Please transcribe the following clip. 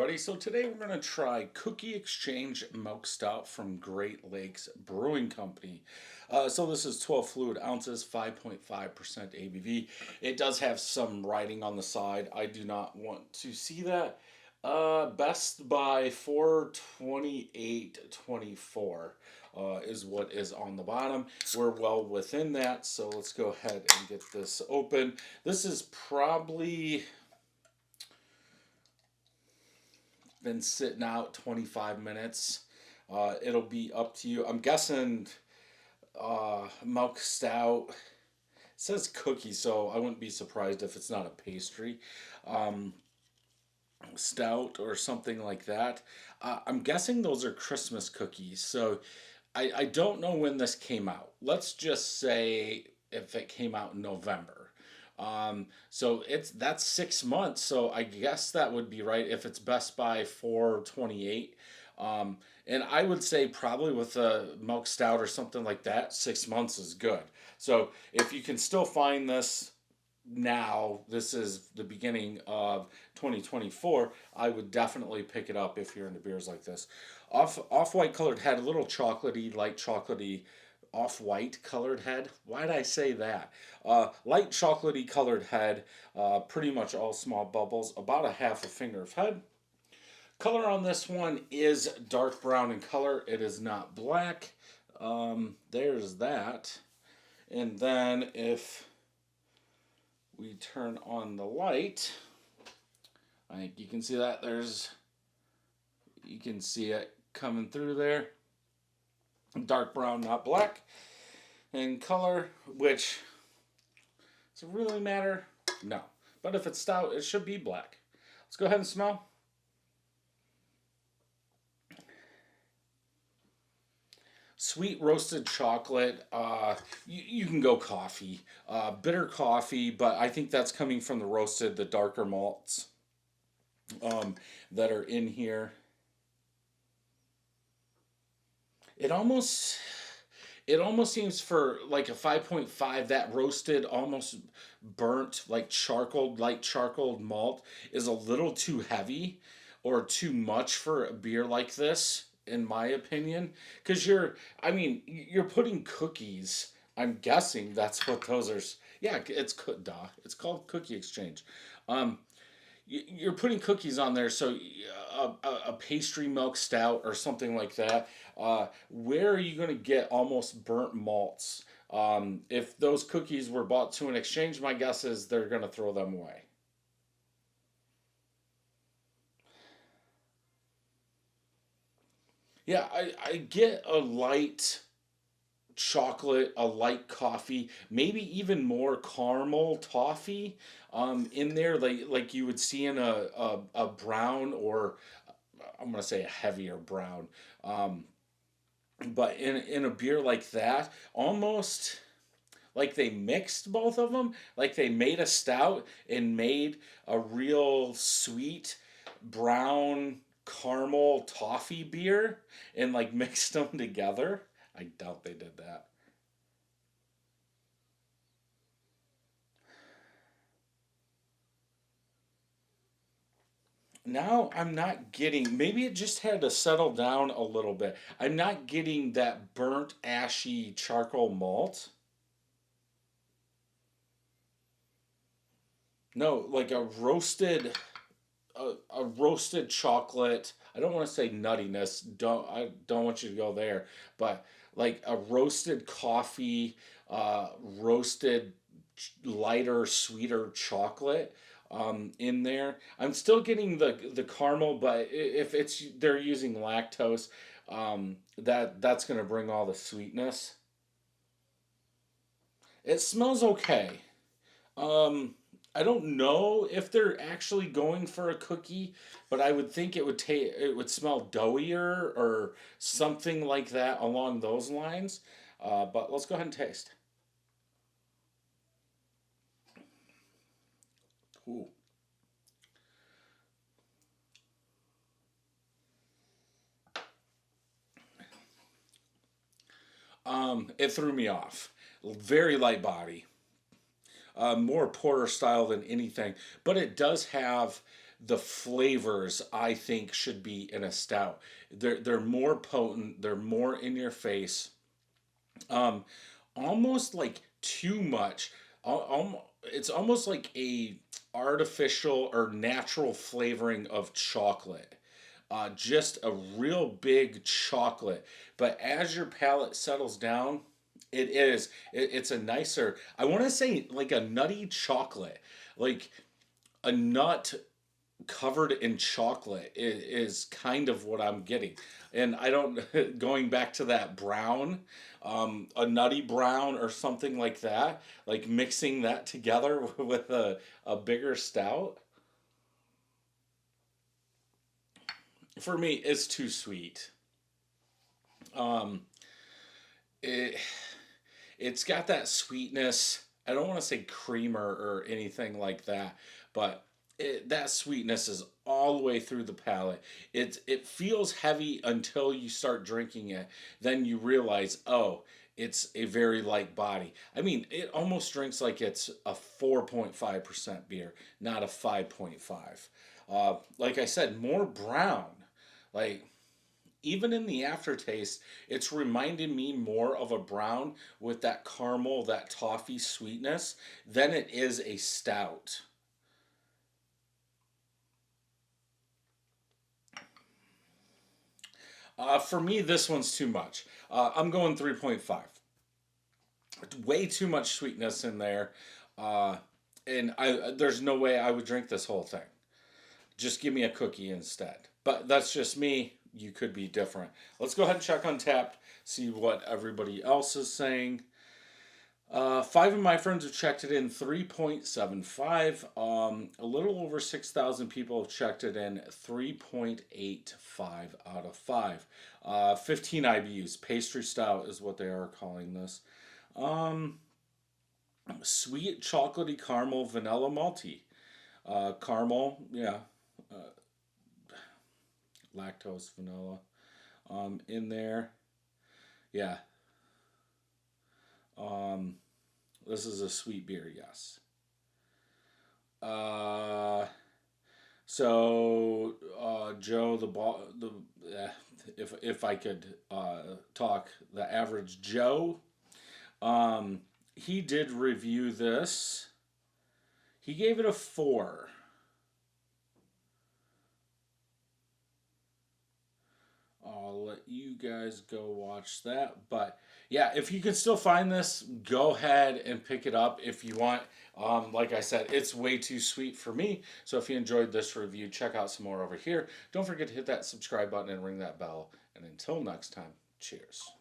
everybody. So today we're going to try Cookie Exchange Milk Stout from Great Lakes Brewing Company. So this is 12 fluid ounces, 5.5% ABV. It does have some writing on the side. I do not want to see that. Best by 428.24 is what is on the bottom. We're well within that, so let's go ahead and get this open. This is probably been sitting out 25 minutes. It'll be up to you. I'm guessing Milk Stout. It says cookie, so I wouldn't be surprised if it's not a pastry. Stout or something like that. I'm guessing those are Christmas cookies. So I don't know when this came out. Let's just say if it came out in November. So that's 6 months. So I guess that would be right if it's Best By 428. And I would say probably with a Milk Stout or something like that, 6 months is good. So if you can still find this now, this is the beginning of 2024, I would definitely pick it up if you're into beers like this. Off-white colored head, a little chocolatey, light chocolatey, off-white colored head. Why did I say that? Light chocolatey colored head, pretty much all small bubbles, about a half a finger of head. Color on this one is dark brown in color. It is not black. There's that. And then if we turn on the light, I think you can see that you can see it coming through there. Dark brown, not black in color, which does it really matter? No. But if it's stout, it should be black. Let's go ahead and smell. Sweet roasted chocolate. You can go coffee. Bitter coffee, but I think that's coming from the darker malts that are in here. It almost seems for like a 5.5, that roasted, almost burnt, like light charcoal malt is a little too heavy or too much for a beer like this, in my opinion. Because you're putting cookies. I'm guessing that's what those are. Yeah, it's called Cookie Exchange. You're putting cookies on there, so a pastry milk stout or something like that. Where are you going to get almost burnt malts? If those cookies were bought to an exchange, my guess is they're going to throw them away. Yeah, I get a light chocolate, a light coffee, maybe even more caramel toffee in there, like you would see in a brown, or I'm gonna say a heavier brown. But in a beer like that, almost like they mixed both of them, like they made a stout and made a real sweet brown caramel toffee beer and like mixed them together. I doubt they did that. Now I'm not getting, maybe it just had to settle down a little bit. I'm not getting that burnt, ashy charcoal malt. No, like a roasted chocolate. I don't want to say nuttiness. I don't want you to go there, but like a roasted coffee, roasted lighter, sweeter chocolate in there. I'm still getting the caramel, but if it's they're using lactose, that's gonna bring all the sweetness. It smells okay. I don't know if they're actually going for a cookie, but I would think it would smell doughier or something like that along those lines. But let's go ahead and taste. Ooh. It threw me off. Very light body. More porter style than anything, but it does have the flavors I think should be in a stout. They're more potent, they're more in your face. Um, Almost like too much. It's almost like a artificial or natural flavoring of chocolate. Just a real big chocolate. But as your palate settles down, it's a nicer. I want to say like a nutty chocolate, like a nut covered in chocolate is kind of what I'm getting. And I don't, going back to that brown, a nutty brown or something like that, like mixing that together with a bigger stout, for me, it's too sweet. Um, it, it's got that sweetness. I don't want to say creamer or anything like that, but that sweetness is all the way through the palate. It feels heavy until you start drinking it. Then you realize, oh, it's a very light body. I mean, it almost drinks like it's a 4.5% beer, not a 5.5. Like I said, more brown. Like even in the aftertaste, it's reminded me more of a brown with that caramel, that toffee sweetness than it is a stout. For me, this one's too much. I'm going 3.5. Way too much sweetness in there. Uh, and there's no way I would drink this whole thing. Just give me a cookie instead. But that's just me. You could be different. Let's go ahead and check Untapped, see what everybody else is saying. Five of my friends have checked it in 3.75. A little over 6,000 people have checked it in 3.85 out of 5. 15 IBUs. Pastry Stout is what they are calling this. Um, Sweet chocolatey caramel vanilla malty. Caramel, yeah. Uh, Lactose vanilla in there. Yeah. Um, this is a sweet beer, yes. Uh, Joe, if I could talk, the average Joe, he did review this. He gave it a 4. I'll let you guys go watch that. But yeah, if you can still find this, go ahead and pick it up if you want. Like I said, it's way too sweet for me. So if you enjoyed this review, check out some more over here. Don't forget to hit that subscribe button and ring that bell. And until next time, cheers.